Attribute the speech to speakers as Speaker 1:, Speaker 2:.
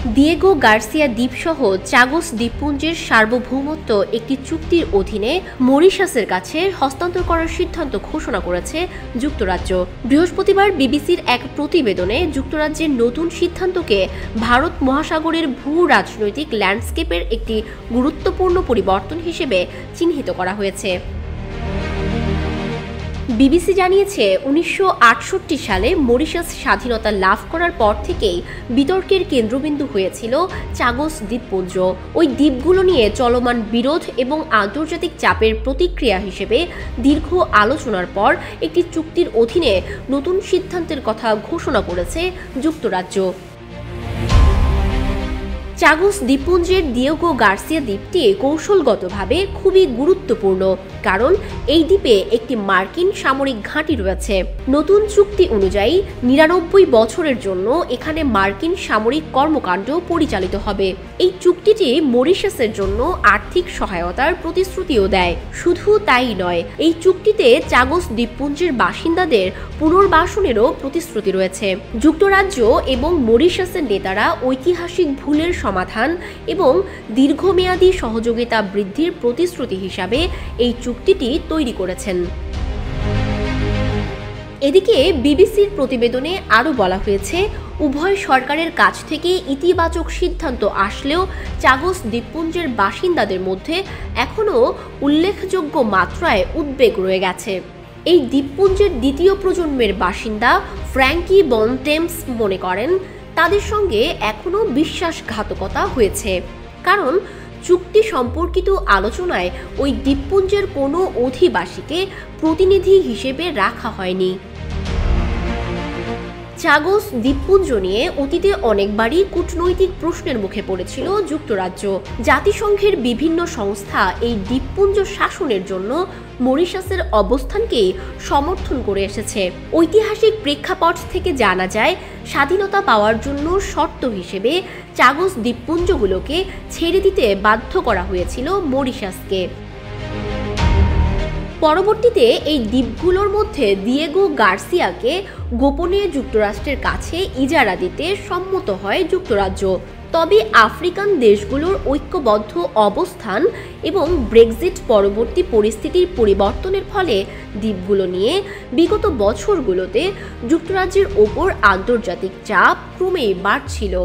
Speaker 1: Diego Garcia দ্বীপসহ Chagos দ্বীপপুঞ্জের সার্বভৌমত্ব একটি চুক্তির অধীনে মরিশাসের কাছে হস্তান্তর করার সিদ্ধান্ত ঘোষণা করেছে যুক্তরাজ্য। বৃহস্পতিবার বিবিসির এক প্রতিবেদনে যুক্তরাজ্যের নতুন সিদ্ধান্তকে ভারত মহাসাগরের ভূ রাজনৈতিক ল্যান্ডস্কেপের একটি গুরুত্বপূর্ণ পরিবর্তন হিসেবে চিহ্নিত করা হয়েছে। বিবিসি জানিয়েছে ১৯৬৮ সালে মরিশাস স্বাধীনতা লাভ করার পর থেকেই বিতর্কের কেন্দ্রবিন্দু হয়েছিল চাগোস দ্বীপপুঞ্জ। ওই দ্বীপগুলো নিয়ে চলমান বিরোধ এবং আন্তর্জাতিক চাপের প্রতিক্রিয়া হিসেবে দীর্ঘ আলোচনার পর একটি চুক্তির অধীনে নতুন সিদ্ধান্তের কথা ঘোষণা করেছে যুক্তরাজ্য। চাগোস দ্বীপপুঞ্জের দিয়েগো গার্সিয়া দ্বীপটি কৌশলগতভাবে খুবই গুরুত্বপূর্ণ, কারণ এই দ্বীপে একটি মার্কিন সামরিক ঘাঁটি রয়েছে। নতুন চুক্তি অনুযায়ী ৯৯ বছরের জন্য এখানে মার্কিন সামরিক কর্মকাণ্ড পরিচালিত হবে। এই চুক্তিটি মরিশাসের জন্য আর্থিক সহায়তার প্রতিশ্রুতিও দেয়। শুধু তাই নয়, এই চুক্তিতে চাগোস দ্বীপপুঞ্জের বাসিন্দাদের পুনর্বাসনেরও প্রতিশ্রুতি রয়েছে। যুক্তরাজ্য এবং মরিশাসের নেতারা ঐতিহাসিক ভুলের সমাধান এবং দীর্ঘমেয়াদী সহযোগিতা বৃদ্ধির প্রতিশ্রুতি হিসাবে এই চুক্তিটি তৈরি করেছেন। এদিকে বিবিসির প্রতিবেদনে আরও বলা হয়েছে, উভয় সরকারের কাছ থেকে ইতিবাচক সিদ্ধান্ত আসলেও চাগোস দ্বীপপুঞ্জের বাসিন্দাদের মধ্যে এখনও উল্লেখযোগ্য মাত্রায় উদ্বেগ রয়ে গেছে। এই দ্বীপপুঞ্জের দ্বিতীয় প্রজন্মের বাসিন্দা ফ্র্যাঙ্কি বনটেমস মনে করেন, তাদের সঙ্গে এখনও বিশ্বাসঘাতকতা হয়েছে, কারণ চুক্তি সম্পর্কিত আলোচনায় ওই দ্বীপপুঞ্জের কোনো অধিবাসীকে প্রতিনিধি হিসেবে রাখা হয়নি। চাগোস দ্বীপপুঞ্জ নিয়ে অতীতে অনেকবারই কূটনৈতিক প্রশ্নের মুখে পড়েছিল যুক্তরাজ্য। জাতিসংঘের বিভিন্ন সংস্থা এই দ্বীপপুঞ্জ শাসনের জন্য মরিশাসের অবস্থানকেই সমর্থন করে এসেছে। ঐতিহাসিক প্রেক্ষাপট থেকে জানা যায়, স্বাধীনতা পাওয়ার জন্য শর্ত হিসেবে চাগোস দ্বীপপুঞ্জগুলোকে ছেড়ে দিতে বাধ্য করা হয়েছিল মরিশাসকে। পরবর্তীতে এই দ্বীপগুলোর মধ্যে দিয়েগো গার্সিয়াকে গোপনে যুক্তরাষ্ট্রের কাছে ইজারা দিতে সম্মত হয় যুক্তরাজ্য। তবে আফ্রিকান দেশগুলোর ঐক্যবদ্ধ অবস্থান এবং ব্রেক্সিট পরবর্তী পরিস্থিতির পরিবর্তনের ফলে দ্বীপগুলো নিয়ে বিগত বছরগুলোতে যুক্তরাজ্যের ওপর আন্তর্জাতিক চাপ ক্রমেই বাড়ছিল।